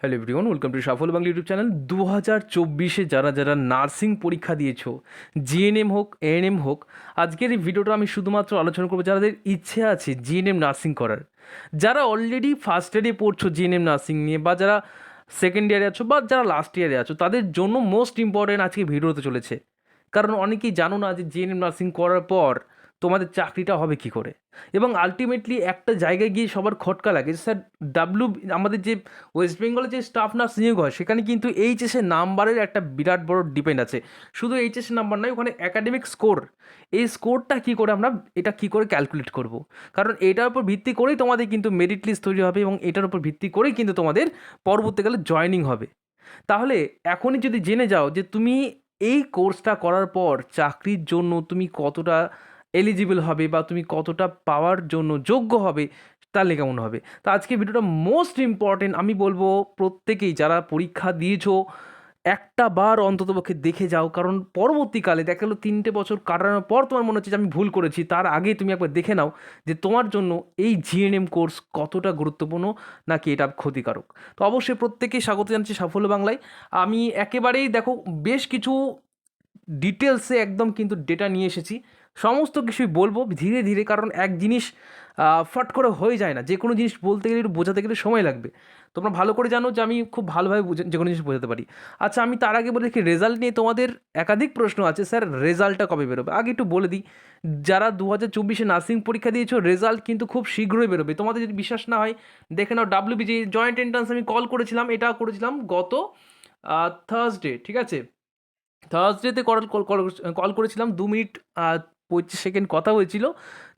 Hello everyone, welcome to Safal Bangla YouTube channel. 2024-এ যারা যারা নার্সিং পরীক্ষা দিয়েছো, জিএনএম হোক এএনএম হোক, আজকের এই ভিডিওটা আমি শুধুমাত্র আলোচনা করবো যাদের ইচ্ছে আছে জিএনএম নার্সিং করার। যারা অলরেডি ফার্স্ট ইয়ারে পড়ছো জিএনএম নার্সিং নিয়ে, বা যারা সেকেন্ড ইয়ারে আছো, বা যারা লাস্ট ইয়ারে আছো, তাদের জন্য মোস্ট ইম্পর্টেন্ট আজকে ভিডিও হতে চলেছে। কারণ অনেকেই জানো না যে জিএনএম নার্সিং করার পর তোমাদের চাকরিটা হবে কী করে, এবং আলটিমেটলি একটা জায়গায় গিয়ে সবার খটকা লাগে। স্যার আমাদের যে ওয়েস্ট বেঙ্গলে যে স্টাফ নার্স নিয়োগ হয়, সেখানে কিন্তু এইচএসের নাম্বারের একটা বিরাট বড় ডিপেন্ড আছে। শুধু এইচএসের নাম্বার নয়, ওখানে একাডেমিক স্কোর, এই স্কোরটা কী করে আমরা এটা কী করে ক্যালকুলেট করব, কারণ এটার উপর ভিত্তি করেই তোমাদের কিন্তু মেরিট লিস্ট তৈরি হবে, এবং এটার উপর ভিত্তি করেই কিন্তু তোমাদের পরবর্তীকালে জয়েনিং হবে। তাহলে এখনই যদি জেনে যাও যে তুমি এই কোর্সটা করার পর চাকরির জন্য তুমি কতটা এলিজিবল হবে, বা তুমি কতটা পাওয়ার জন্য যোগ্য হবে, তাহলে কেমন হবে। তো আজকে ভিডিওটা মোস্ট ইম্পর্টেন্ট। আমি বলবো প্রত্যেকেই যারা পরীক্ষা দিয়েছো একটা বার অন্ততপক্ষে দেখে যাও, কারণ পরবর্তীকালে দেখা গেলো 3টে বছর কাটানোর পর তোমার মনে হচ্ছে যে আমি ভুল করেছি, তার আগে তুমি একবার দেখে নাও যে তোমার জন্য এই জিএনএম কোর্স কতটা গুরুত্বপূর্ণ, নাকি এটা ক্ষতিকারক। তো অবশ্যই প্রত্যেকেই স্বাগত জানাচ্ছি সাফল্য বাংলায়। আমি একেবারেই দেখো বেশ কিছু ডিটেলসে একদম কিন্তু ডেটা নিয়ে এসেছি, সমস্ত কিছুই বলবো ধীরে ধীরে, কারণ এক জিনিস ফট করে হয়ে যায় না। যে কোনো জিনিস বলতে গেলে একটু বোঝাতে গেলে সময় লাগবে। তোমরা ভালো করে জানো যে আমি খুব ভালোভাবে যে কোনো জিনিস বোঝাতে পারি। আচ্ছা, আমি তার আগে বলে দেখি, রেজাল্ট নিয়ে তোমাদের একাধিক প্রশ্ন আছে। স্যার রেজাল্টটা কবে বেরোবে, আগে একটু বলে দিই। যারা 2024-এ নার্সিং পরীক্ষা দিয়েছো, রেজাল্ট কিন্তু খুব শীঘ্রই বেরোবে। তোমাদের যদি বিশ্বাস না হয় দেখে নাও, ডাব্লিউবিজি জয়েন্ট এন্ট্রান্স আমি কল করেছিলাম, এটা করেছিলাম গত থার্সডে, ঠিক আছে। থার্সডেতে কল করেছিলাম, 2 মিনিট 25 সেকেন্ড কথা হয়েছিল।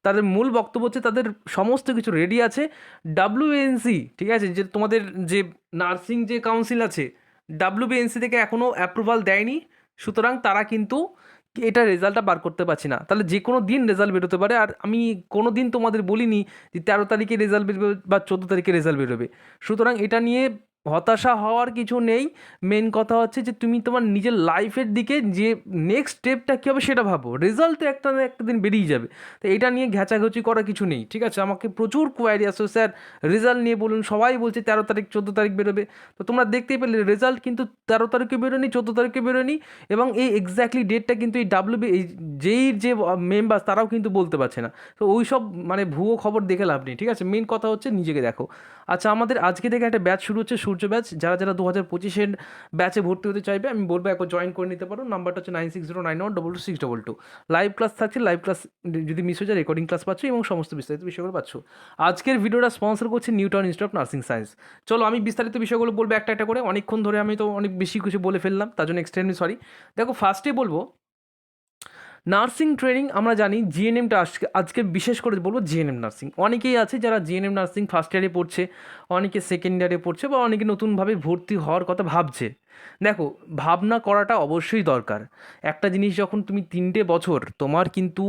তাদের মূল বক্তব্য হচ্ছে তাদের সমস্ত কিছু রেডি আছে। ডাব্লিউএনসি, ঠিক আছে, যে তোমাদের যে নার্সিং যে কাউন্সিল আছে, ডাব্লিউবিএনসি থেকে এখনও অ্যাপ্রুভাল দেয়নি। সুতরাং তারা কিন্তু এটা রেজাল্টটা বার করতে পারছি না। তাহলে যে কোনো দিন রেজাল্ট বেরোতে পারে। আর আমি কোনো দিন তোমাদের বলিনি যে 13 তারিখে রেজাল্ট বেরোবে বা 14 তারিখে রেজাল্ট বেরোবে। সুতরাং এটা নিয়ে হতাশা হওয়ার কিছু নেই। মেন কথা হচ্ছে যে তুমি তোমার নিজের লাইফের দিকে যে নেক্সট স্টেপটা কী হবে সেটা ভাবো। রেজাল্ট তো একটা না একটা দিন বেরিয়ে যাবে, তো এটা নিয়ে ঘ্যাচাঘুচি করার কিছু নেই, ঠিক আছে। আমাকে প্রচুর কোয়ারি আসছে, স্যার রেজাল্ট নিয়ে বলুন, সবাই বলছে 13 তারিখ 14 তারিখ বেরোবে। তো তোমরা দেখতেই পেলে রেজাল্ট কিন্তু 13 তারিখে বেরোনি, 14 তারিখে বেরোনি, এবং এই এক্স্যাক্টলি ডেটটা কিন্তু এই এই যেই যে মেম্বার তারাও কিন্তু বলতে পারছে না। তো ওই সব মানে ভুয়ো খবর দেখে লাভ নেই, ঠিক আছে। মেন কথা হচ্ছে নিজেকে দেখো। আচ্ছা, আমাদের আজকে থেকে একটা ব্যাচ শুরু হচ্ছে, সূর্য ব্যাচ। যারা যারা 2025-এর ব্যাচে ভর্তি হতে চাইবে আমি বলবো একবার জয়েন করে নিতে পারো। নাম্বারটা হচ্ছে 9609122622। লাইভ ক্লাস থাকছে, লাইভ ক্লাস যদি মিস হয়ে যায় রেকর্ডিং ক্লাস পাচ্ছ, এবং সমস্ত বিস্তারিত বিষয়গুলো পাচ্ছ। আজকের ভিডিওটা স্পন্সর করছে Newtown institute of nursing science. চলো আমি বিস্তারিত বিষয়গুলো বলবো একটা একটা করে। অনেকক্ষণ ধরে আমি তো অনেক বেশি কিছু বলে ফেললাম, তার জন্য এক্সট্রিমলি সরি। দেখো, ফার্স্টে বলবো নার্সিং ট্রেনিং। আমরা জানি জিএনএমটা আজকে বিশেষ করে বলবো জিএনএম নার্সিং। অনেকেই আছে যারা জিএনএম নার্সিং ফার্স্ট ইয়ারে পড়ছে, অনেকে সেকেন্ড ইয়ারে পড়ছে, বা অনেকে নতুনভাবে ভর্তি হওয়ার কথা ভাবছে। দেখো, ভাবনা করাটা অবশ্যই দরকার। একটা জিনিস যখন তুমি 3টে বছর তোমার কিন্তু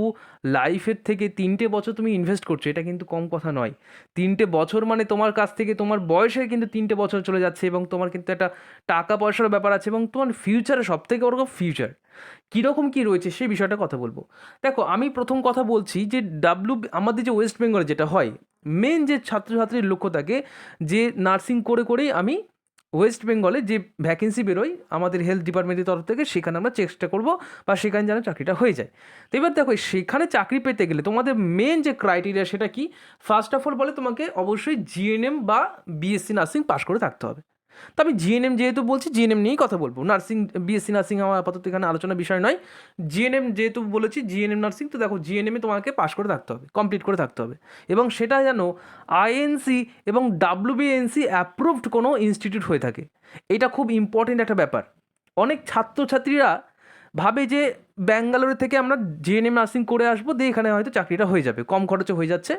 লাইফের থেকে 3টে বছর তুমি ইনভেস্ট করছো, এটা কিন্তু কম কথা নয়। 3টে বছর মানে তোমার কাছ থেকে তোমার বয়সের কিন্তু 3টে বছর চলে যাচ্ছে, এবং তোমার কিন্তু একটা টাকা পয়সার ব্যাপার আছে, এবং তোমার ফিউচারে সবথেকে বড় ফিউচার কীরকম কী রয়েছে সেই বিষয়টা কথা বলবো। দেখো, আমি প্রথম কথা বলছি যে আমাদের যে ওয়েস্ট বেঙ্গলে যেটা হয়, মেন যে ছাত্রছাত্রীর লক্ষ্য থাকে যে নার্সিং করে করেই আমি ওয়েস্ট বেঙ্গলে যে ভ্যাকেন্সি বেরোয় আমাদের হেলথ ডিপার্টমেন্টের তরফ থেকে, সেখানে আমরা চেষ্টা করব, বা সেখানে যেন চাকরিটা হয়ে যায়। তো এবার দেখো, সেখানে চাকরি পেতে গেলে তোমাদের মেন যে ক্রাইটেরিয়া সেটা কি, ফার্স্ট অফ অল বলে তোমাকে অবশ্যই জিএনএম বা বিএসসি নার্সিং পাস করে থাকতে হবে। তো আমি জিএনএম যেহেতু বলছি, জিএনএম নিয়েই কথা বলবো। নার্সিং বিএসসি নার্সিং আমার আপাতত এখানে আলোচনার বিষয় নয়। জিএনএম যেহেতু বলেছি, জিএনএম নার্সিং, তো দেখো জিএনএমে তোমাকে পাস করে থাকতে হবে, কমপ্লিট করে থাকতে হবে, এবং সেটা যেন আইএনসি এবং ডাব্লিউবিএনসি অ্যাপ্রুভড কোনো ইনস্টিটিউট হয়ে থাকে। এটা খুব ইম্পর্টেন্ট একটা ব্যাপার। অনেক ছাত্রছাত্রীরা ভাবে যে ব্যাঙ্গালোর থেকে আমরা জিএনএম নার্সিং করে আসবো, দিয়ে এখানে হয়তো চাকরিটা হয়ে যাবে, কম খরচে হয়ে যাচ্ছে,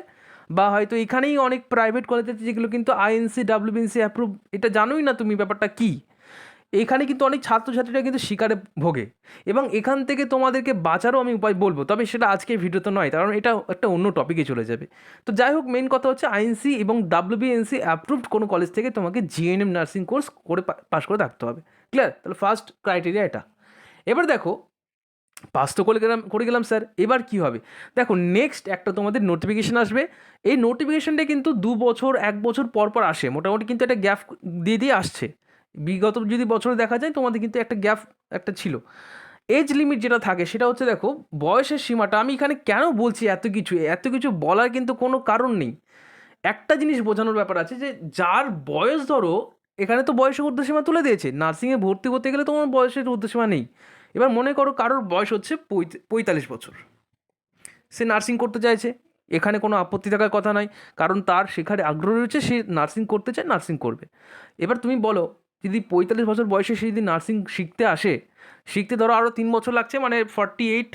বা হয়তো এখানেই অনেক প্রাইভেট কলেজ আছে যেগুলো কিন্তু আইএনসি ডাব্লিউবিএনসি অ্যাপ্রুভ। এটা জানোই না তুমি ব্যাপারটা কী। এখানে কিন্তু অনেক ছাত্রছাত্রীরা কিন্তু শিকারে ভোগে, এবং এখান থেকে তোমাদেরকে বাঁচারও আমি উপায় বলবো, তবে সেটা আজকে ভিডিওতে নয়, কারণ এটা একটা অন্য টপিকে চলে যাবে। তো যাই হোক, মেন কথা হচ্ছে আইএনসি এবং ডাব্লিউবিএনসি অ্যাপ্রুভড কোনো কলেজ থেকে তোমাকে জিএনএম নার্সিং কোর্স করে পাস করে থাকতে হবে। ক্লিয়ার? তাহলে ফার্স্ট ক্রাইটেরিয়া এটা। এবার দেখো, পাস তো করে গেলাম স্যার, এবার কি হবে? দেখো নেক্সট একটা তোমাদের নোটিফিকেশান আসবে। এই নোটিফিকেশানটা কিন্তু 2 বছর 1 বছর পর পর আসে, মোটামুটি কিন্তু একটা গ্যাপ দিয়ে দিয়ে আসছে। বিগত যদি বছরে দেখা যায় তোমাদের কিন্তু একটা গ্যাপ একটা ছিল। এজ লিমিট যেটা থাকে সেটা হচ্ছে, দেখো বয়সের সীমাটা আমি এখানে কেন বলছি, এত কিছু বলার কিন্তু কোনো কারণ নেই। একটা জিনিস বোঝানোর ব্যাপার আছে যে যার বয়স ধরো, এখানে তো বয়সের ঊর্ধ্বসীমা তুলে দিয়েছে, নার্সিংয়ে ভর্তি করতে গেলে তোমার বয়সের ঊর্ধ্বসীমা নেই। এবার মনে করো কারোর বয়স হচ্ছে 45 বছর, সে নার্সিং করতে চাইছে, এখানে কোনো আপত্তি থাকার কথা নয়, কারণ তার সেখানে আগ্রহ রয়েছে, সে নার্সিং করতে চায়, নার্সিং করবে। এবার তুমি বলো, যদি 45 বছর বয়সে সে যদি নার্সিং শিখতে আসে, শিখতে ধরো আরও 3 বছর লাগছে, মানে 48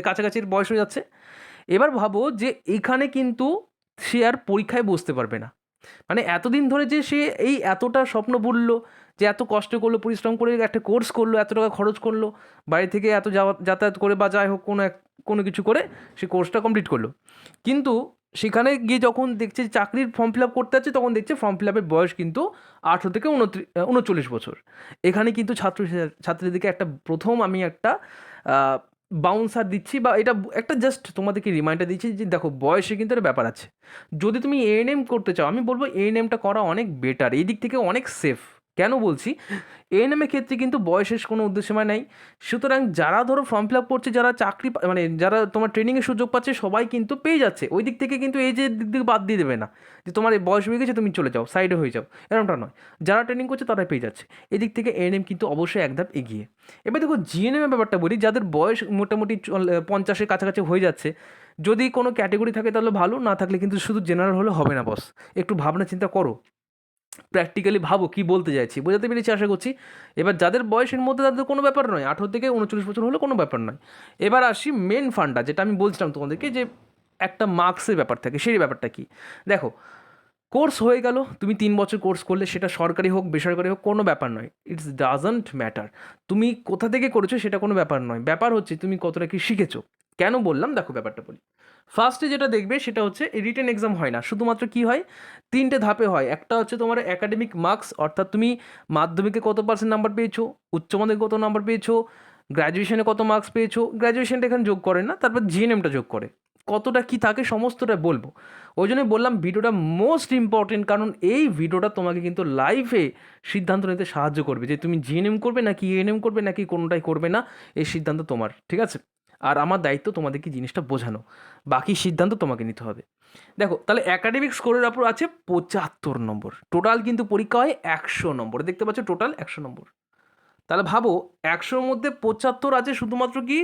কাছাকাছির বয়স হয়ে যাচ্ছে। এবার ভাবো যে এখানে কিন্তু সে আর পরীক্ষায় বসতে পারবে না। মানে এতদিন ধরে যে সে এই এতটা স্বপ্ন বুনলো, যে এত কষ্ট করলো, পরিশ্রম করে একটা কোর্স করলো, এত টাকা খরচ করলো, বাড়ি থেকে এত যাতায়াত করে বা যাই হোক কোনো কিছু করে সে কোর্সটা কমপ্লিট করলো, কিন্তু সেখানে গিয়ে যখন দেখছে চাকরির ফর্ম ফিল আপ করতে যাচ্ছে, তখন দেখছে ফর্ম ফিল আপের বয়স কিন্তু 18 থেকে 39 বছর। এখানে কিন্তু ছাত্রীদেরকে আমি একটা বাউন্সার দিচ্ছি, বা এটা একটা জাস্ট তোমাদেরকে রিমাইন্ডার দিচ্ছি যে দেখো বয়সে কিন্তু একটা ব্যাপার আছে। যদি তুমি এএনএম করতে চাও, আমি বলবো এএনএমটা করা অনেক বেটার, এই দিক থেকে অনেক সেফ। কেন বলছি? এএনএমের ক্ষেত্রে কিন্তু বয়সের কোনো উদ্দেশ্যমা নেই। সুতরাং যারা ধরো ফর্ম ফিল আপ করছে, যারা মানে যারা তোমার ট্রেনিংয়ের সুযোগ পাচ্ছে, সবাই কিন্তু পেয়ে যাচ্ছে। ওই দিক থেকে কিন্তু এই যে দিক থেকে বাদ দিয়ে দেবে না যে তোমার এই বয়স হয়ে গেছে তুমি চলে যাও, সাইডে হয়ে যাও, এরকমটা নয়। যারা ট্রেনিং করছে তারাই পেয়ে যাচ্ছে। এদিক থেকে এএনএম কিন্তু অবশ্যই এক ধাপ এগিয়ে। এবার দেখো জিএনএমের ব্যাপারটা বলি, যাদের বয়স মোটামুটি 50-এর কাছাকাছি হয়ে যাচ্ছে, যদি কোনো ক্যাটেগরি থাকে তাহলে ভালো, না থাকলে কিন্তু শুধু জেনারেল হলে হবে না বস। একটু ভাবনা চিন্তা করো, প্র্যাকটিক্যালি ভাবো কী বলতে চাইছি, বোঝাতে পেরেছি আশা করছি। এবার যাদের বয়সের মধ্যে তাদের কোনো ব্যাপার নয়, 18 থেকে 39 বছর হলে কোনো ব্যাপার নয়। এবার আসি মেন ফান্ডা, যেটা আমি বলছিলাম তোমাদেরকে, যে একটা মার্কসের ব্যাপার থাকে, সেই ব্যাপারটা কি? দেখো কোর্স হয়ে গেল, তুমি 3 বছর কোর্স করলে, সেটা সরকারি হোক বেসরকারি হোক কোনো ব্যাপার নয়, ইটস ডাজন্ট ম্যাটার। তুমি কোথা থেকে করেছো সেটা কোনো ব্যাপার নয়, ব্যাপার হচ্ছে তুমি কতটা কি শিখেছো। কেন বললাম, দেখো ব্যাপারটা বলি। ফার্স্টে যেটা দেখবে সেটা হচ্ছে রিটেন এক্সাম হয় না, শুধুমাত্র কি হয়, 3টে ধাপে হয়। একটা হচ্ছে তোমার একাডেমিক মার্কস, অর্থাৎ তুমি মাধ্যমিকে কত পার্সেন্ট নাম্বার পেয়েছো, উচ্চ মাধ্যমিকে কত নাম্বার পেয়েছো, গ্র্যাজুয়েশনে কত মার্কস পেয়েছো, গ্র্যাজুয়েশনটা এখানে যোগ করে না, তারপর জিএনএমটা যোগ করে, কতটা কি থাকে সমস্তটা বলবো। ওই জন্যই বললাম ভিডিওটা মোস্ট ইম্পর্টেন্ট, কারণ এই ভিডিওটা তোমাকে কিন্তু লাইফে সিদ্ধান্ত নিতে সাহায্য করবে, যে তুমি জিএনএম করবে নাকি এএনএম করবে নাকি কোনোটাই করবে না, এই সিদ্ধান্ত তোমার, ঠিক আছে? আর আমার দায়িত্ব তোমাদেরকে জিনিসটা বোঝানো, বাকি সিদ্ধান্ত তোমাকে নিতে হবে। দেখো তাহলে একাডেমিক স্কোরের উপর আছে 75 নম্বর, টোটাল কিন্তু পরীক্ষা হয় 100 নম্বর, দেখতে পাচ্ছ টোটাল 100 নম্বর। তাহলে ভাবো 100-র মধ্যে 75 আছে শুধুমাত্র কি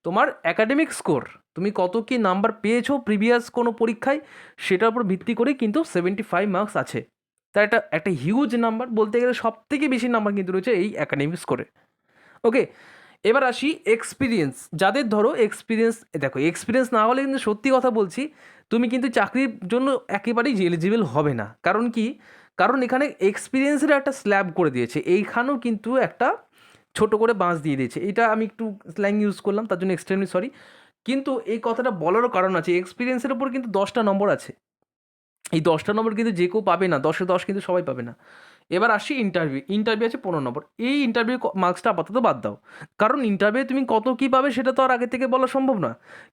তোমার একাডেমিক স্কোর, তুমি কত কি নাম্বার পেয়েছো প্রিভিয়াস কোনো পরীক্ষায়, সেটার উপর ভিত্তি করে কিন্তু 75 মার্কস আছে। তাই এটা একটা হিউজ নাম্বার, বলতে গেলে সব থেকে বেশি নাম্বার কিন্তু রয়েছে এই একাডেমিক স্কোরে। ওকে, এবার আসি এক্সপিরিয়েন্স, যাদের ধরো এক্সপিরিয়েন্স, দেখো এক্সপিরিয়েন্স না হলে কিন্তু সত্যি কথা বলছি, তুমি কিন্তু চাকরির জন্য একেবারেই এলিজিবল হবে না। কারণ কি? কারণ এখানে এক্সপিরিয়েন্সের একটা স্ল্যাব করে দিয়েছে, এইখানেও কিন্তু একটা ছোট করে বাঁশ দিয়ে দিয়েছে। এটা আমি একটু স্ল্যাং ইউজ করলাম, তার জন্য এক্সট্রিমলি সরি, কিন্তু এই কথাটা বলারও কারণ আছে। এক্সপিরিয়েন্সের উপর কিন্তু 10টা নম্বর আছে, এই 10টা নম্বর কিন্তু যে কেউ পাবে না, 10-এ 10 কিন্তু সবাই পাবে না। এবার আসি ইন্টারভিউ আছে 15 নম্বর, এই ইন্টারভিউ মার্কসটা আপাতত বাদ দাও, কারণ ইন্টারভিউ তুমি কত কী পাবে সেটা তো আর আগে থেকে বলা সম্ভব না।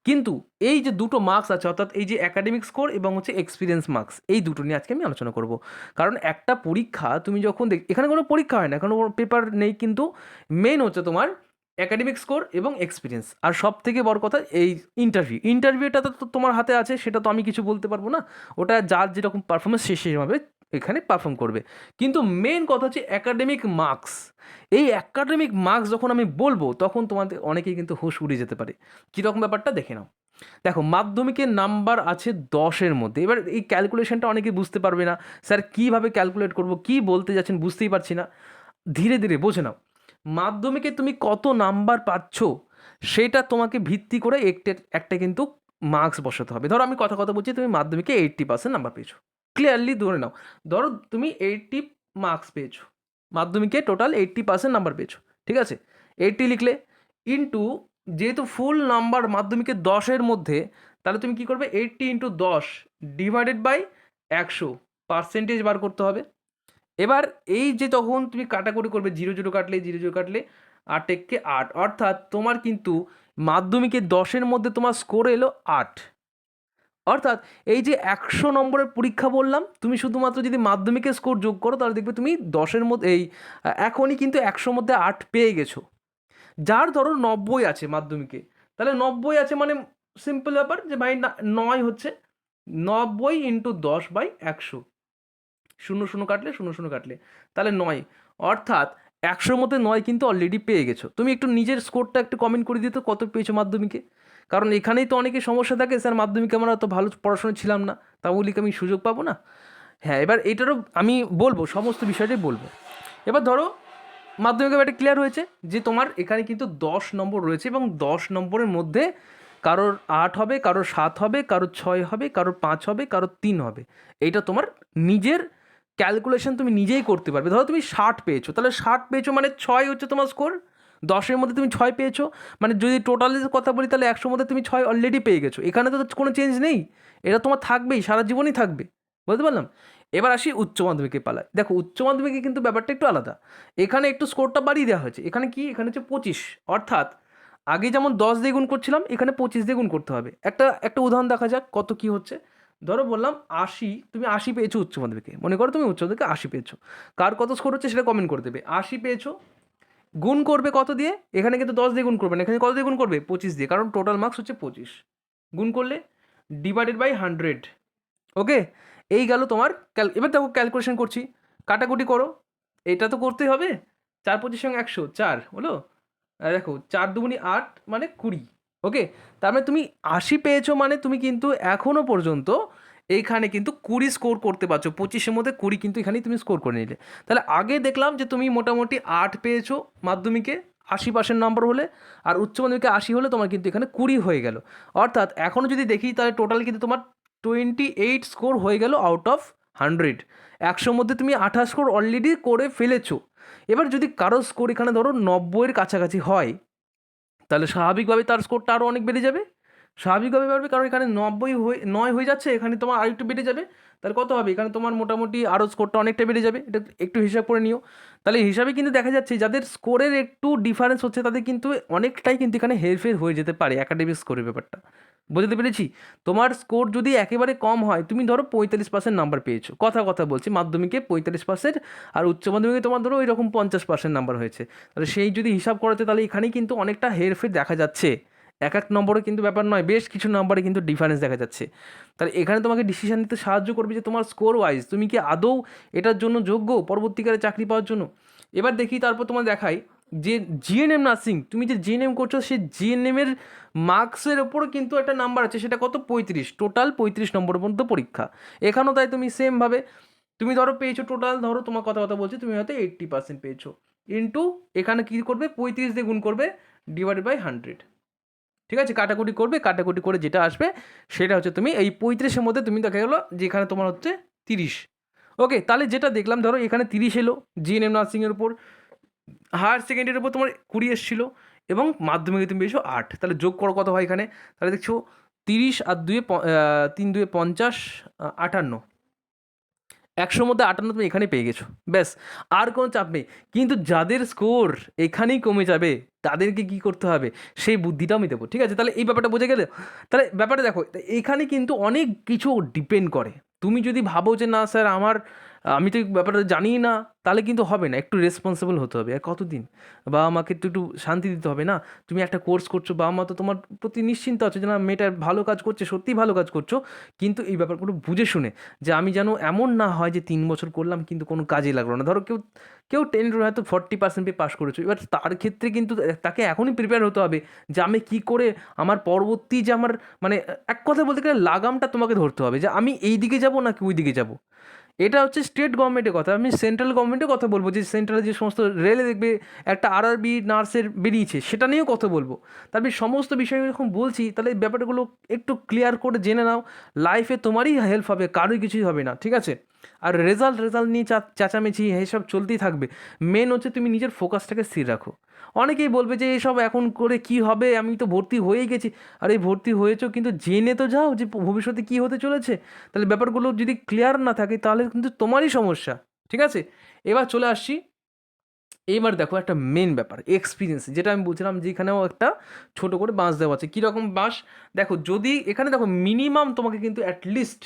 কিন্তু এই যে দুটো মার্কস আছে, অর্থাৎ এই যে একাডেমিক স্কোর এবং হচ্ছে এক্সপিরিয়েন্স মার্কস, এই দুটো নিয়ে আজকে আমি আলোচনা করব। কারণ একটা পরীক্ষা তুমি যখন এখানে কোনো পরীক্ষা হয় না, কোনো পেপার নেই, কিন্তু মেন হচ্ছে তোমার একাডেমিক স্কোর এবং এক্সপিরিয়েন্স, আর সব থেকে বড় কথা এই ইন্টারভিউটা তো তোমার হাতে আছে, সেটা তো আমি কিছু বলতে পারবো না, ওটা যার যেরকম পারফরমেন্স সে সেভাবে এখানে পারফর্ম করবে। কিন্তু মেন কথা হচ্ছে একাডেমিক মার্কস, এই একাডেমিক মার্কস যখন আমি বলবো, তখন তোমাদের অনেকেই কিন্তু হুঁশ উড়ে যেতে পারে। কীরকম ব্যাপারটা দেখে নাও। দেখো মাধ্যমিকের নাম্বার আছে 10-এর মধ্যে, এবার এই ক্যালকুলেশনটা অনেকেই বুঝতে পারবে না, স্যার কীভাবে ক্যালকুলেট করবো, কী বলতে যাচ্ছেন বুঝতেই পারছি না। ধীরে ধীরে বোঝে নাও, মাধ্যমিকে তুমি কত নাম্বার পাচ্ছ সেটা তোমাকে ভিত্তি করে একটা কিন্তু মার্কস বসাতে হবে। ধরো আমি কথা বলছি, তুমি মাধ্যমিকে 80% নাম্বার পেয়েছো, ক্লিয়ারলি ধরে নাও, ধরো তুমি 80 মার্কস পেয়েছো, মাধ্যমিকে টোটাল 80% নাম্বার পেয়েছো, ঠিক আছে? 80 লিখলে ইন্টু, যেহেতু ফুল নাম্বার মাধ্যমিকে 10-এর মধ্যে, তাহলে তুমি কী করবে, 80 × 10 ডিভাইডেড বাই 100, পার্সেন্টেজ বার করতে হবে। এবার এই যে তখন তুমি কাটাকুটি করবে, 0 0 কাটলে 0 0 কাটলে 8 × 8, অর্থাৎ তোমার কিন্তু মাধ্যমিকে 10-এর মধ্যে তোমার স্কোর এলো 8, অর্থাৎ এই যে 100 নম্বরের পরীক্ষা বললাম, তুমি শুধুমাত্র যদি মাধ্যমিকের স্কোর যোগ করো তাহলে দেখবে তুমি 10-এর মধ্যে এখনই কিন্তু 100 মধ্যে 8 পেয়ে গেছো। যার ধরো 90 আছে মাধ্যমিকে, তাহলে 90 আছে মানে সিম্পল ব্যাপার যে ভাই 9 হচ্ছে 90 ইন্টু 10/100, 0 0 কাটলে 0 0 কাটলে তাহলে 9, অর্থাৎ 100-র মধ্যে 9 কিন্তু অলরেডি পেয়ে গেছো। তুমি একটু নিজের স্কোরটা একটু কমেন্ট করে দিতে কত পেয়েছো মাধ্যমিকে, কারণ এখানেই তো অনেকে সমস্যা থাকে, স্যার মাধ্যমিকে আমরা অত ভালো পড়াশোনা ছিলাম না, তাহলে কি আমি সুযোগ পাবো না? হ্যাঁ, এবার এটারও আমি বলবো, সমস্ত বিষয়টাই বলবো। এবার ধরো মাধ্যমিক ব্যাপারটা ক্লিয়ার হয়েছে যে তোমার এখানে কিন্তু 10 নম্বর রয়েছে এবং 10 নম্বরের মধ্যে কারোর 8 হবে, কারোর 7 হবে, কারোর 6 হবে, কারোর 5 হবে, কারোর 3 হবে। এইটা তোমার নিজের ক্যালকুলেশন তুমি নিজেই করতে পারবে। ধরো তুমি 60 পেয়েছো, তাহলে 60 পেয়েছো মানে 6 হচ্ছে তোমার স্কোর, 10-এর মধ্যে তুমি 6 পেয়েছো, মানে যদি টোটালের কথা বলি তাহলে 100-র মধ্যে তুমি 6 অলরেডি পেয়ে গেছো। এখানে তো কোনো চেঞ্জ নেই, এটা তোমার থাকবেই, সারা জীবনই থাকবে। বুঝতে পারলাম? এবার আসি উচ্চ মাধ্যমিকের পালায়। দেখো উচ্চ মাধ্যমিকে কিন্তু ব্যাপারটা একটু আলাদা, এখানে একটু স্কোরটা বাড়িয়ে দেওয়া হয়েছে। এখানে কি, এখানে হচ্ছে 25, অর্থাৎ আগে যেমন 10 দিয়ে গুণ করছিলাম, এখানে 25 দিয়ে গুণ করতে হবে। একটা উদাহরণ দেখা যাক কত কি হচ্ছে। ধরো বললাম 80, তুমি 80 পেয়েছো উচ্চ মাধ্যমিকে, মনে করো তুমি উচ্চ মাধ্যমিকে 80 পেয়েছো, কার কত স্কোর হচ্ছে সেটা কমেন্ট করে দেবে। 80 পেয়েছো, গুণ করবে কত দিয়ে, এখানে কিন্তু 10 দিয়ে গুণ করবে না, এখানে কত দিয়ে গুণ করবে, 25 দিয়ে, কারণ টোটাল মার্কস হচ্ছে 25, গুণ করলে /100। ওকে, এই গেল তোমার এবার দেখো ক্যালকুলেশন করছি, কাটাকুটি করো, এটা তো করতেই হবে। 4 × 25 = 100, 4 হলো, দেখো 4 × 2 = 8 মানে 20। ওকে, তার মানে তুমি 80 পেয়েছো মানে তুমি কিন্তু এখনও পর্যন্ত এইখানে কিন্তু 20 স্কোর করতে পারছো, 25-এর মধ্যে 20 কিন্তু এখানেই তুমি স্কোর করে নিলে। তাহলে আগে দেখলাম যে তুমি মোটামুটি 8 পেয়েছো মাধ্যমিকে 80% নম্বর হলে, আর উচ্চ মাধ্যমিকে 80 হলে তোমার কিন্তু এখানে 20 হয়ে গেল। অর্থাৎ এখনও যদি দেখি তাহলে টোটাল কিন্তু তোমার 28 স্কোর হয়ে গেল আউট অফ 100। 100-র মধ্যে তুমি 28 স্কোর অলরেডি করে ফেলেছো। এবার যদি কারো স্কোর এখানে ধরো 90-এর কাছাকাছি হয়, তাহলে স্বাভাবিকভাবে তার স্কোরটা আরও অনেক বেড়ে যাবে, স্বাভাবিকভাবে বাড়বে, কারণ এখানে 9 হয়ে যাচ্ছে, এখানে তোমার আরেকটু বেড়ে যাবে। তাহলে কত হবে, এখানে তোমার মোটামুটি আরও স্কোরটা অনেকটা বেড়ে যাবে। এটা একটু হিসাব করে নিও। তাহলে হিসাবে কিন্তু দেখা যাচ্ছে যাদের স্কোরের একটু ডিফারেন্স হচ্ছে তাদের কিন্তু অনেকটাই কিন্তু এখানে হেরফের হয়ে যেতে পারে একাডেমিক স্কোরের ব্যাপারটা। বুঝতে পেরেছি? তোমার স্কোর যদি একেবারে কম হয়, তুমি ধরো 45% নাম্বার পেয়েছো, কথা বলছি, মাধ্যমিকে 45%, আর উচ্চ মাধ্যমিকে তোমার ধরো এরকম 50% নাম্বার হয়েছে, তাহলে সেই যদি হিসাব করাতে তাহলে এখানেই কিন্তু অনেকটা হেরফের দেখা যাচ্ছে। এক এক নম্বরে কিন্তু ব্যাপার নয়, বেশ কিছু নম্বরে কিন্তু ডিফারেন্স দেখা যাচ্ছে। তাহলে এখানে তোমাকে ডিসিশন নিতে সাহায্য করবে যে তোমার স্কোর ওয়াইজ তুমি কি আদৌ এটার জন্য যোগ্য পরবর্তীকালে চাকরি পাওয়ার জন্য। এবার দেখি, তারপর তোমার দেখাই যে জিএনএম নার্সিং, তুমি যে জিএনএম করছো সেই জিএনএমের মার্কসের ওপরও কিন্তু একটা নাম্বার আছে, সেটা কত, 35, টোটাল 35 নম্বরের মধ্যে পরীক্ষা। এখানেও তাই তুমি সেমভাবে তুমি ধরো পেয়েছো টোটাল, ধরো তোমার কথা বলছি, তুমি হয়তো 80% পেয়েছো, ইন্টু এখানে কী করবে, 35 দিয়ে গুণ করবে, /100। ঠিক আছে, কাটাকুটি করবে, কাটাকুটি করে যেটা আসবে সেটা হচ্ছে তুমি এই 35-এর মধ্যে তুমি দেখা গেলো যেখানে তোমার হচ্ছে 30। ওকে, তাহলে যেটা দেখলাম ধরো এখানে 30 এলো জিএনএম নার্সিংয়ের উপর, হায়ার সেকেন্ডারির উপর তোমার 20 এসেছিলো, এবং মাধ্যমিকে তুমি পেয়েছো 8। তাহলে যোগ করো কত হয় এখানে, তাহলে দেখছো 30 আর 3 × 2 = 50, 58, 100-র মধ্যে 58 তুমি এখানেই পেয়ে গেছো, ব্যাস, আর কোনো চাপ নেই। কিন্তু যাদের স্কোর এখানেই কমে যাবে তাদেরকে কী করতে হবে সেই বুদ্ধিটাও আমি দেবো। ঠিক আছে, তাহলে এই ব্যাপারটা বোঝা গেলে। তাহলে ব্যাপারটা দেখো, এখানে কিন্তু অনেক কিছু ডিপেন্ড করে। তুমি যদি ভাবো যে না স্যার আমি তো এই ব্যাপারটা জানিই না, তাহলে কিন্তু হবে না, একটু রেসপন্সিবল হতে হবে। আর কতদিন বাবা মাকে একটু শান্তি দিতে হবে না? তুমি একটা কোর্স করছো, বাবা মা তো তোমার প্রতি নিশ্চিন্ত আছে যে না মেয়েটা ভালো কাজ করছে, সত্যিই ভালো কাজ করছো, কিন্তু এই ব্যাপারগুলো বুঝে শুনে, যে আমি যেন এমন না হয় যে 3 বছর করলাম কিন্তু কোনো কাজেই লাগলো না। ধরো কেউ কেউ 10 হয়তো 40% পেয়ে পাস করেছো, এবার তার ক্ষেত্রে কিন্তু তাকে এখনই প্রিপেয়ার হতে হবে যে আমি কী করে আমার পরবর্তী যে আমার মানে এক কথা বলতে গেলে লাগামটা তোমাকে ধরতে হবে, যে আমি এই দিকে যাবো নাকি ওই দিকে যাবো। এটা হচ্ছে স্টেট গভর্নমেন্টের কথা, আমি সেন্ট্রাল গভর্নমেন্টের কথা বলবো, যে সেন্ট্রালে যে সমস্ত রেলে দেখবে একটা আরআরবি নার্সের বেরিয়েছে, সেটা নিয়েও কথা বলবো। তারপরে সমস্ত বিষয় যখন বলছি তাহলে ব্যাপারগুলো একটু ক্লিয়ার করে জেনে নাও, লাইফে তোমারই হেল্প হবে, কারোই কিছুই হবে না। ঠিক আছে, আর রেজাল্ট নিয়ে চেঁচামেচি এসব চলতেই থাকবে। মেন হচ্ছে তুমি নিজের ফোকাসটাকে স্থির রাখো। অনেকেই বলবে যে এসব এখন করে কি হবে, আমি তো ভর্তি হয়েই গেছি। আর এই ভর্তি হয়েছো কিন্তু জেনে তো যাও যে ভবিষ্যতে কী হতে চলেছে। তাহলে ব্যাপারগুলো যদি ক্লিয়ার না থাকে তাহলে কিন্তু তোমারই সমস্যা। ঠিক আছে, এবার চলে আসছি এইবার দেখো একটা মেন ব্যাপার এক্সপিরিয়েন্স, যেটা আমি বলছিলাম যে এখানেও একটা ছোটো করে বাঁশ দেওয়া আছে। কীরকম বাঁশ দেখো, যদি এখানে দেখো মিনিমাম তোমাকে কিন্তু অ্যাটলিস্ট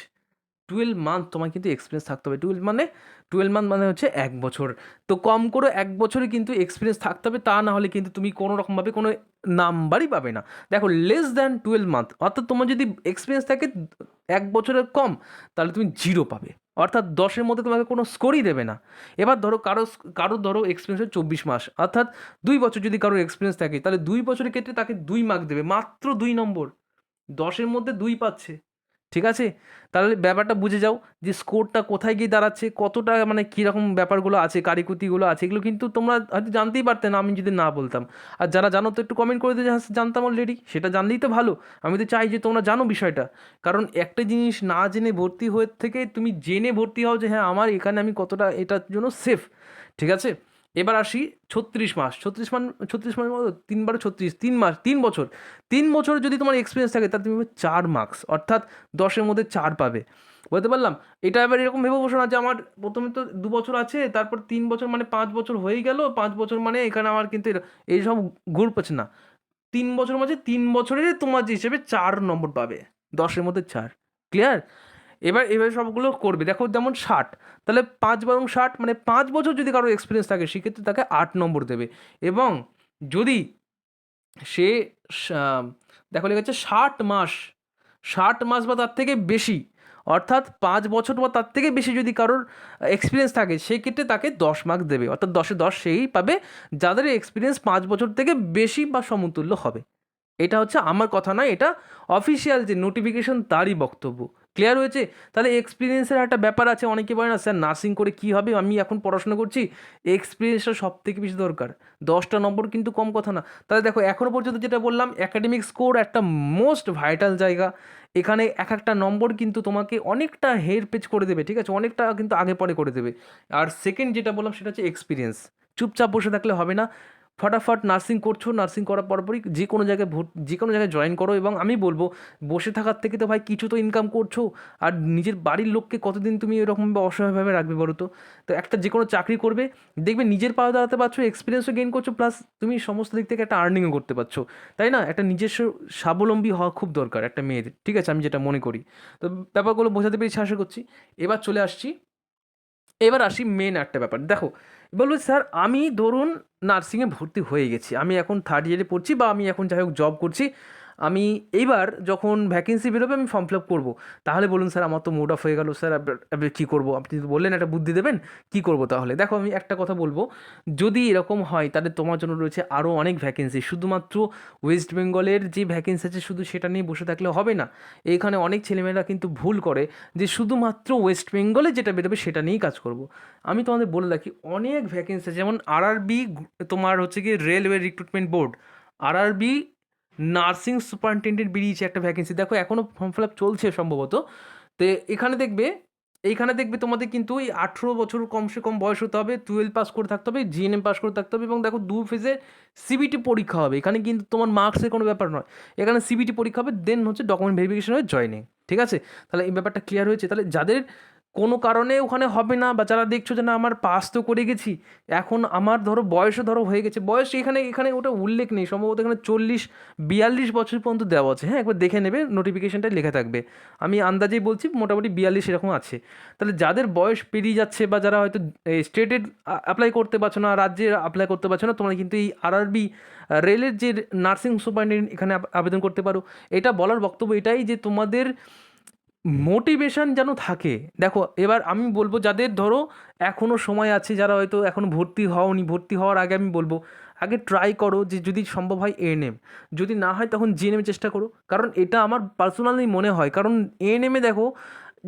12 মান্থ তোমার কিন্তু এক্সপিরিয়েন্স থাকতে হবে। 12 মান্থ মানে হচ্ছে 1 বছর। তো কম করে 1 বছরে কিন্তু এক্সপিরিয়েন্স থাকতে হবে, তা না হলে কিন্তু তুমি কোনো রকমভাবে কোনো নাম্বারই পাবে না। দেখো less than 12 মান্থ, অর্থাৎ তোমার যদি এক্সপিরিয়েন্স থাকে 1 বছরের কম, তাহলে তুমি 0 পাবে, অর্থাৎ 10-এর মধ্যে তোমাকে কোনো স্কোরই দেবে না। এবার ধরো কারো ধরো এক্সপিরিয়েন্স হচ্ছে 24 মাস, অর্থাৎ 2 বছর যদি কারো এক্সপিরিয়েন্স থাকে, তাহলে 2 বছরের ক্ষেত্রে তাকে 2 মার্ক দেবে, মাত্র 2 নম্বর। 10-এর মধ্যে 2 পাচ্ছে, ঠিক আছে? তাহলে ব্যাপারটা বুঝে যাও যে স্কোরটা কোথায় গিয়ে দাঁড়াচ্ছে, কতটা মানে কীরকম ব্যাপারগুলো আছে, কারিকুতিগুলো আছে, এগুলো কিন্তু তোমরা হয়তো জানতেই পারতে না আমি যদি না বলতাম। আর যারা জানো তো একটু কমেন্ট করে দিয়ে, হ্যাঁ জানতাম অলরেডি, সেটা জানলেই তো ভালো। আমি তো চাই যে তোমরা জানো বিষয়টা, কারণ একটা জিনিস না জেনে ভর্তি হয়ে থেকে তুমি জেনে ভর্তি হও যে হ্যাঁ আমার এখানে আমি কতটা এটার জন্য সেফ, ঠিক আছে? এবার আসি 36 মাস। 36 মাস 3 × 36, 3 মাস, 3 বছর। 3 বছর যদি তোমার এক্সপিরিয়েন্স থাকে, তাহলে তুমি 4 মার্কস, অর্থাৎ 10-এর মধ্যে 4 পাবে। বলতে পারলাম? এটা এবার এরকম ভেবে বসো না যে আমার প্রথমে তো 2 বছর আছে, তারপর 3 বছর মানে 5 বছর হয়ে গেল, 5 বছর মানে এখানে আমার কিন্তু এইসব ঘুরপছে না। 3 বছর মাঝে 3 বছরের তোমার যে হিসেবে 4 নম্বর পাবে, 10-এর মধ্যে 4। ক্লিয়ার? এবার সবগুলো করবে। দেখো যেমন 60, তাহলে 5 × 60 মানে 5 বছর যদি কারো এক্সপিরিয়েন্স থাকে, সেক্ষেত্রে তাকে 8 নম্বর দেবে। এবং যদি সে সা- দেখো লেখা আছে 60 মাস, 60 মাস বা তার থেকে বেশি, অর্থাৎ 5 বছর বা তার থেকে বেশি যদি কারোর এক্সপিরিয়েন্স থাকে, সেক্ষেত্রে তাকে 10 মার্কস দেবে, অর্থাৎ 10-এ 10 সেই পাবে যাদের এক্সপিরিয়েন্স 5 বছর থেকে বেশি বা সমতুল্য হবে। এটা হচ্ছে আমার কথা নয়, এটা অফিসিয়াল যে নোটিফিকেশন তারই বক্তব্য। ক্লিয়ার হয়েছে? তাহলে এক্সপিরিয়েন্সের একটা ব্যাপার আছে, অনেকে বলে না স্যার নার্সিং করে কী হবে, আমি এখন পড়াশোনা করছি। এক্সপিরিয়েন্সটা সব থেকে বেশি দরকার, 10টা নম্বর কিন্তু কম কথা না। তাহলে দেখো এখনও পর্যন্ত যেটা বললাম, একাডেমিক স্কোর একটা মোস্ট ভাইটাল জায়গা। এখানে এক একটা নম্বর কিন্তু তোমাকে অনেকটা হেরপেচ করে দেবে, ঠিক আছে? অনেকটা কিন্তু আগে পরে করে দেবে। আর সেকেন্ড যেটা বললাম সেটা হচ্ছে এক্সপিরিয়েন্স। চুপচাপ বসে থাকলে হবে না, ফটাফট নার্সিং করছো, নার্সিং করার পরপরই যে কোনো জায়গায় জয়েন করো। এবং আমি বলবো বসে থাকার থেকে তো ভাই কিছু তো ইনকাম করছো। আর নিজের বাড়ির লোককে কতদিন তুমি এরকমভাবে অসহায়ভাবে রাখবে বলো তো? তো একটা যে কোনো চাকরি করবে, দেখবে নিজের পায়ে দাঁড়াতে পারছো, এক্সপিরিয়েন্সও গেইন করছো, প্লাস তুমি সমস্ত দিক থেকে একটা আর্নিংও করতে পারছো, তাই না? একটা নিজস্ব স্বাবলম্বী হওয়া খুব দরকার একটা মেয়েদের, ঠিক আছে? আমি যেটা মনে করি। তো ব্যাপারগুলো বোঝাতে পেরেছি আশা করছি। এবার চলে আসছি, এবার আসি মেন একটা ব্যাপার। দেখো বলবো স্যার আমি ধরুন নার্সিংয়ে ভর্তি হয়ে গেছি, আমি এখন 3rd ইয়ারে পড়ছি, বা আমি এখন যাই হোক জব করছি, আমি এইবার যখন ভ্যাকেন্সি বেরোবে আমি ফর্ম ফিল আপ করবো। তাহলে বলুন স্যার আমার তো মুড অফ হয়ে গেল, স্যার এবার কী করবো? আপনি তো বললেন একটা বুদ্ধি দেবেন, কী করবো তাহলে? দেখো আমি একটা কথা বলবো, যদি এরকম হয় তাহলে তোমার জন্য রয়েছে আরও অনেক ভ্যাকেন্সি। শুধুমাত্র ওয়েস্ট বেঙ্গলের যে ভ্যাকেন্সি আছে শুধু সেটা নিয়ে বসে থাকলে হবে না। এইখানে অনেক ছেলেমেয়েরা কিন্তু ভুল করে যে শুধুমাত্র ওয়েস্ট বেঙ্গলে যেটা বেরোবে সেটা নিয়েই কাজ করব। আমি তোমাদের বলে রাখি অনেক ভ্যাকেন্সি, যেমন আরআরবি, তোমার হচ্ছে কি railway recruitment board, RRB nursing superintendent বেরিয়েছে একটা ভ্যাকেন্সি, দেখো এখনও ফর্ম ফিল আপ চলছে সম্ভবত। তো এইখানে দেখবে তোমাদের কিন্তু এই 18 বছর কমসে কম বয়স হতে হবে, 12 পাস করে থাকতে হবে, জিএনএম পাস করে থাকতে হবে, এবং দেখো 2 ফেজে সিবিটি পরীক্ষা হবে। এখানে কিন্তু তোমার মার্কসের কোনো ব্যাপার নয়, এখানে সিবিটি পরীক্ষা হবে, দেন হচ্ছে ডকুমেন্ট ভেরিফিকেশন হয়ে জয়নিং, ঠিক আছে? তাহলে এই ব্যাপারটা ক্লিয়ার হয়েছে। তাহলে যাদের কোনো কারণে ওখানে হবে না, বা যারা দেখছো যে না আমার পাস তো করে গেছি, এখন আমার ধরো বয়সও ধরো হয়ে গেছে, বয়স এখানে এখানে ওটা উল্লেখ নেই, সম্ভবত এখানে 40-42 বছর পর্যন্ত দেওয়া আছে। হ্যাঁ, একবার দেখে নেবে, নোটিফিকেশনটাই লেখা থাকবে, আমি আন্দাজেই বলছি মোটামুটি 42 এরকম আছে। তাহলে যাদের বয়স পেরিয়ে যাচ্ছে, বা যারা হয়তো স্টেটে অ্যাপ্লাই করতে পারছো না, রাজ্যে অ্যাপ্লাই করতে পারছো না, তোমরা কিন্তু এই আরআরবি রেলের যে নার্সিং সুপারিনটেন্ডেন্ট এখানে আবেদন করতে পারো। এটা বলার বক্তব্য এটাই যে তোমাদের মোটিভেশন যেন থাকে। দেখো এবার আমি বলবো যাদের ধরো এখনও সময় আছে, যারা হয়তো এখনও ভর্তি হওনি, ভর্তি হওয়ার আগে আমি বলবো আগে ট্রাই করো যে যদি সম্ভব হয় এএনএম, যদি না হয় তখন জিএনএম চেষ্টা করো, কারণ এটা আমার পার্সোনালি মনে হয়। কারণ এএনএমে দেখো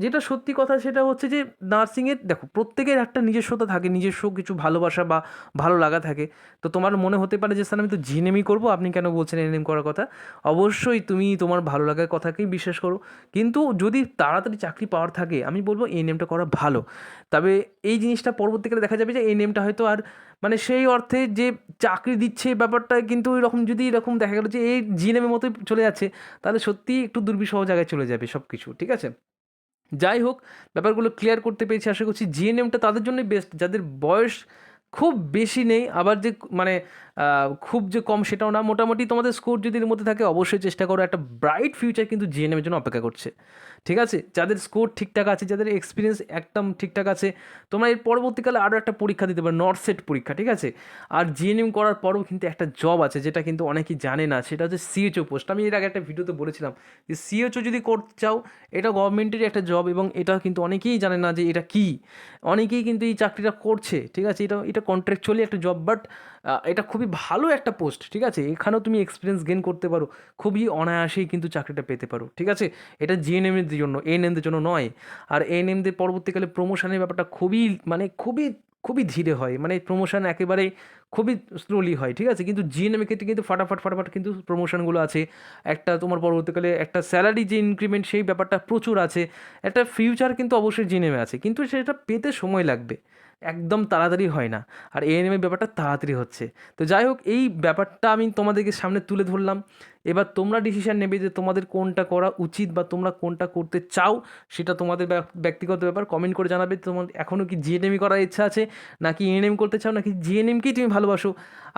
যেটা সত্যি কথা সেটা হচ্ছে যে নার্সিংয়ের দেখো প্রত্যেকের একটা নিজস্বতা থাকে, নিজস্ব কিছু ভালোবাসা বা ভালো লাগা থাকে। তো তোমার মনে হতে পারে যে স্যার আমি তো জিএনএমই করবো, আপনি কেন বলছেন এএনএম করার কথা? অবশ্যই তুমি তোমার ভালো লাগার কথাকেই বিশ্বাস করো, কিন্তু যদি তাড়াতাড়ি চাকরি পাওয়ার থাকে আমি বলবো এই নেমটা করা ভালো। তবে এই জিনিসটা পরবর্তীকালে দেখা যাবে যে এই নেমটা হয়তো আর মানে সেই অর্থে যে চাকরি দিচ্ছে ব্যাপারটা কিন্তু এরকম, যদি এরকম দেখা গেলো যে এই জিএনএমের মতোই চলে যাচ্ছে, তাহলে সত্যিই একটু দুর্বিষহ জায়গায় চলে যাবে সব কিছু, ঠিক আছে? যাই হোক, ব্যাপারগুলো ক্লিয়ার করতে পেরেছি আশা করছি। জিএনএমটা তাদের জন্যই বেস্ট যাদের বয়স খুব বেশি নেই, আবার যে মানে খুব যে কম সেটাও না, মোটামুটি তোমাদের স্কোর যদি এর মধ্যে থাকে অবশ্যই চেষ্টা করো। একটা ব্রাইট ফিউচার কিন্তু জিএনএমের জন্য অপেক্ষা করছে, ঠিক আছে? যাদের স্কোর ঠিকঠাক আছে, যাদের এক্সপিরিয়েন্স একদম ঠিকঠাক আছে, তোমরা এর পরবর্তীকালে আরও একটা পরীক্ষা দিতে পারো, নর্থ সেট পরীক্ষা, ঠিক আছে? আর জিএনএম করার পরেও কিন্তু একটা জব আছে যেটা কিন্তু অনেকেই জানে না, সেটা হচ্ছে সিএচও পোস্ট। আমি এর আগে একটা ভিডিওতে বলেছিলাম যে সিএচও যদি করতে চাও, এটা গভর্নমেন্টেরই একটা জব, এবং এটা কিন্তু অনেকেই জানে না যে এটা কী। অনেকেই কিন্তু এই চাকরিটা করছে, ঠিক আছে? এটা এটা কন্ট্রাকচুয়ালি একটা জব, বাট এটা খুবই ভালো একটা পোস্ট, ঠিক আছে? এখানেও তুমি এক্সপিরিয়েন্স গেন করতে পারো, খুবই অনায়াসেই কিন্তু চাকরিটা পেতে পারো, ঠিক আছে? এটা জিএনএমদের জন্য, এএনএমদের জন্য নয়। আর এএনএমদের পরবর্তীকালে প্রমোশনের ব্যাপারটা খুবই মানে খুবই খুবই ধীরে হয়, মানে প্রমোশন একেবারে খুবই স্লোলি হয়, ঠিক আছে? কিন্তু জিএনএমের ক্ষেত্রে কিন্তু ফাটাফাট ফাটাফাট কিন্তু প্রমোশনগুলো আছে। একটা তোমার পরবর্তীকালে একটা স্যালারি যে ইনক্রিমেন্ট সেই ব্যাপারটা প্রচুর আছে। একটা ফিউচার কিন্তু অবশ্যই জিএনএমে আছে, কিন্তু সেটা পেতে সময় লাগবে, একদম তাড়াতাড়ি হয় না। আর এএনএমের ব্যাপারটা তাড়াতাড়ি হচ্ছে। তো যাই হোক, এই ব্যাপারটা আমি তোমাদেরকে সামনে তুলে ধরলাম। এবার তোমরা ডিসিশন নেবে যে তোমাদের কোনটা করা উচিত বা তোমরা কোনটা করতে চাও, সেটা তোমাদের ব্যক্তিগত ব্যাপার। কমেন্ট করে জানাবে তোমার এখনও কি জিএনএমই করার ইচ্ছা আছে, নাকি এএনএম করতে চাও, নাকি জিএনএমকেই তুমি ভালোবাসো।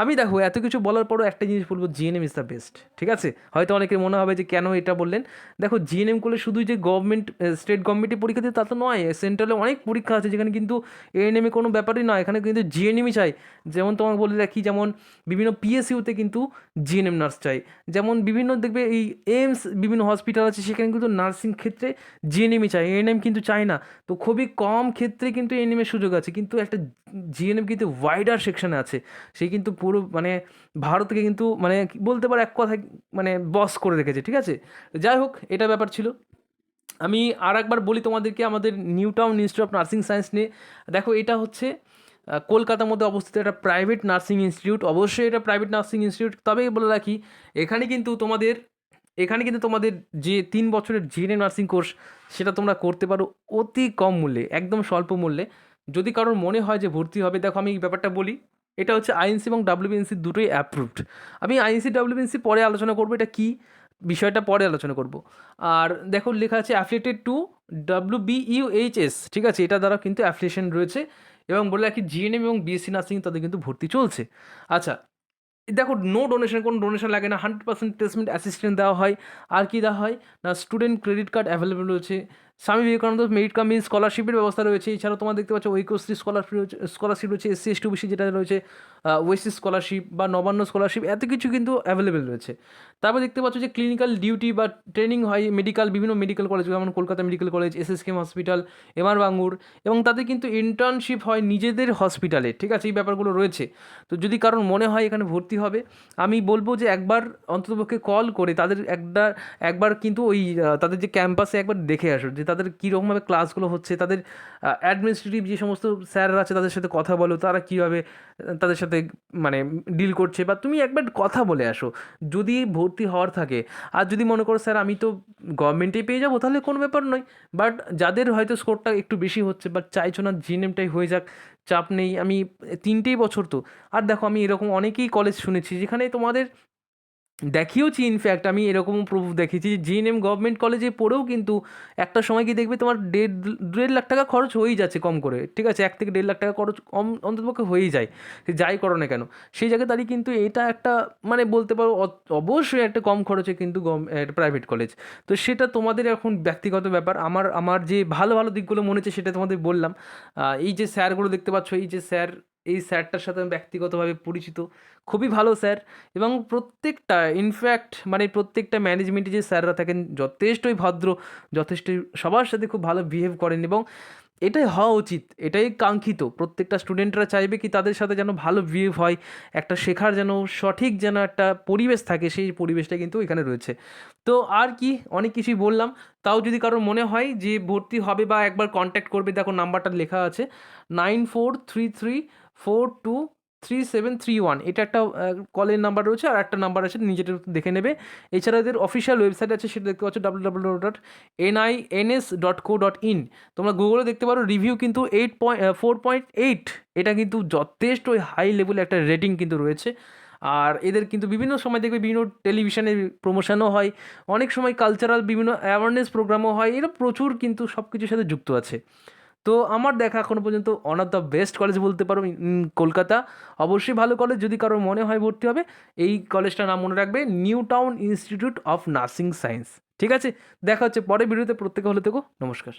আমি দেখো এত কিছু বলার পরও একটা জিনিস বলবো, জিএনএম ইজ দ্য বেস্ট, ঠিক আছে? হয়তো অনেকের মনে হবে যে কেন এটা বললেন। দেখো জিএনএম করলে শুধুই যে গভর্নমেন্ট স্টেট গভর্নমেন্টের পরীক্ষা দিয়ে তা তো নয়, সেন্ট্রালে অনেক পরীক্ষা আছে যেখানে কিন্তু এএনএমে কোনো ব্যাপারই নয়, এখানে কিন্তু জিএনএমই চাই। যেমন তোমাকে বলে রাখি, যেমন বিভিন্ন পিএসইউতে কিন্তু জিএনএম নার্স চাই, যেমন বিভিন্ন দেখবে এই এইমস বিভিন্ন হসপিটাল আছে সেখানে কিন্তু নার্সিং ক্ষেত্রে জিএনএমই চাই, এএনএম কিন্তু চায় না। তো খুবই কম ক্ষেত্রে কিন্তু এএনএমের সুযোগ আছে, কিন্তু একটা জিএনএম কিন্তু ওয়াইডার সেকশনে আছে, সে কিন্তু পুরো মানে ভারতকে কিন্তু মানে বলতে পারো এক কথায় মানে বস করে রেখেছে, ঠিক আছে? যাই হোক, এটা ব্যাপার ছিল। আমি আর একবার বলি তোমাদেরকে আমাদের new town institute of nursing science নিয়ে। দেখো এটা হচ্ছে কলকাতার মধ্যে অবস্থিত একটা প্রাইভেট নার্সিং ইনস্টিটিউট, অবশ্যই এটা প্রাইভেট নার্সিং ইনস্টিটিউট। তবে বলে রাখি, এখানে কিন্তু তোমাদের এখানে কিন্তু তোমাদের যে 3 বছরের জিএনএম নার্সিং কোর্স, সেটা তোমরা করতে পারো অতি কম মূল্যে, একদম স্বল্প মূল্যে। যদি কারোর মনে হয় যে ভর্তি হবে, দেখো আমি এই ব্যাপারটা বলি, এটা হচ্ছে আইএনসি এবং ডাব্লিউবিএনসি দুটোই অ্যাপ্রুভড। আমি আইএনসি ডাব্লিউবিএনসি পরে আলোচনা করবো, এটা কী বিষয়টা পরে আলোচনা করব। আর দেখো লেখা আছে অ্যাফিলিয়েটেড টু WBUHS, ঠিক আছে? এটা দ্বারা কিন্তু অ্যাফিলিয়েশন রয়েছে, এবং বলে রাখি জিএনএম এবং বিএসসি নার্সিং তাদের কিন্তু ভর্তি চলছে। আচ্ছা, দেখো নো ডোনেশন, কোনো ডোনেশন লাগে না, 100% প্লেসমেন্ট অ্যাসিস্ট্যান্ট দেওয়া হয়। আর কি দেওয়া হয় না, স্টুডেন্ট ক্রেডিট কার্ড অ্যাভেলেবল রয়েছে, স্বামী বিবেকানন্দ মেরিট কাম মিন স্কলারশিপের ব্যবস্থা রয়েছে। এছাড়াও তোমরা দেখতে পাচ্ছ ঐক্যশ্রী স্কলারশিপ রয়েছে, SC ST OBC যেটা রয়েছে, ওয়েসিস স্কলারশিপ বা নবান্ন স্কলারশিপ, এত কিছু কিন্তু অ্যাভেলেবেল রয়েছে। তারপর দেখতে পাচ্ছ যে ক্লিনিক্যাল ডিউটি বা ট্রেনিং হয় মেডিকেল, বিভিন্ন মেডিকেল কলেজ, যেমন Kolkata medical college, SSKM hospital, MR Bangur, এবং তাদের কিন্তু ইন্টার্নশিপ হয় নিজেদের হসপিটালে, ঠিক আছে? এই ব্যাপারগুলো রয়েছে। তো যদি কারোর মনে হয় এখানে ভর্তি হবে, আমি বলবো যে একবার অন্ততপক্ষে কল করে তাদের একবার কিন্তু ওই তাদের যে ক্যাম্পাসে একবার দেখে আসো যে তাদের কীরকমভাবে ক্লাসগুলো হচ্ছে, তাদের অ্যাডমিনিস্ট্রেটিভ যে সমস্ত স্যাররা আছে তাদের সাথে কথা বলো, তারা কীভাবে তাদের সাথে মানে ডিল করছে, বা তুমি একবার কথা বলে আসো যদি ভর্তি হওয়ার থাকে। আর যদি মনে করো স্যার আমি তো গভর্নমেন্টেই পেয়ে যাবো, তাহলে কোনো ব্যাপার নয়। বাট যাদের হয়তো স্কোরটা একটু বেশি হচ্ছে, বাট চাইছো না জিএনএমটাই হয়ে যাক, চাপ নেই, আমি 3টেই বছর তো। আর দেখো আমি এরকম অনেকেই কলেজ শুনেছি যেখানে তোমাদের দেখিয়েওছি, ইনফ্যাক্ট আমি এরকমও প্রুফ দেখেছি যে জিএনএম গভর্নমেন্ট কলেজে পড়েও কিন্তু একটা সময় গিয়ে দেখবে তোমার 1.5 লাখ টাকা খরচ হয়েই যাচ্ছে কম করে, ঠিক আছে? 1 থেকে 1.5 লাখ টাকা খরচ কম অন্ততপক্ষে হয়েই যায়, সে যাই করো না কেন। সেই জায়গায় দাঁড়িয়ে কিন্তু এটা একটা মানে বলতে পারো অবশ্যই একটা কম খরচে কিন্তু একটা প্রাইভেট কলেজ। তো সেটা তোমাদের এখন ব্যক্তিগত ব্যাপার। আমার আমার যে ভালো ভালো দিকগুলো মনে হচ্ছে সেটা তোমাদের বললাম। এই যে স্যারগুলো দেখতে পাচ্ছ, এই যে স্যার, এই স্যারটার সাথে আমি ব্যক্তিগতভাবে পরিচিত, খুবই ভালো স্যার। এবং প্রত্যেকটা ইনফ্যাক্ট মানে প্রত্যেকটা ম্যানেজমেন্টে যে স্যাররা থাকেন যথেষ্টই ভদ্র, যথেষ্টই সবার সাথে খুব ভালো বিহেভ করেন, এবং এটাই হওয়া উচিত, এটাই কাঙ্ক্ষিত। প্রত্যেকটা স্টুডেন্টরা চাইবে কি তাদের সাথে যেন ভালো বিহেভ হয়, একটা শেখার যেন সঠিক যেন একটা পরিবেশ থাকে, সেই পরিবেশটা কিন্তু এখানে রয়েছে। তো আর কি, অনেক কিছুই বললাম। তাও যদি কারোর মনে হয় যে ভর্তি হবে বা একবার কন্ট্যাক্ট করবে, দেখো নাম্বারটা লেখা আছে 9433423731, এটা একটা কলের নাম্বার রয়েছে, আর একটা নাম্বার আছে নিজেদের দেখে নেবে। এছাড়া এদের অফিসিয়াল ওয়েবসাইট আছে, সেটা দেখতে পাচ্ছ www.nins.co.in। তোমরা গুগলে দেখতে পারো, রিভিউ কিন্তু 4.8, এটা কিন্তু যথেষ্ট হাই লেভেলে একটা রেটিং কিন্তু রয়েছে। আর এদের কিন্তু বিভিন্ন সময় দেখবে বিভিন্ন টেলিভিশনে প্রমোশনও হয়, অনেক সময় কালচারাল বিভিন্ন অ্যাওয়ারনেস প্রোগ্রামও হয়, এরা প্রচুর কিন্তু সব কিছুর সাথে যুক্ত আছে। তো আমার দেখা এখনো পর্যন্ত one of the best college বলতে পারো কলকাতা। অবশ্যই ভালো কলেজ, যদি কারোর মনে হয় ভর্তি হবে এই কলেজটার নাম মনে রাখবে, new town institute of nursing science. ঠিক আছে, দেখা হচ্ছে পরের ভিডিওতে। প্রত্যেকে হলে থেকো, নমস্কার।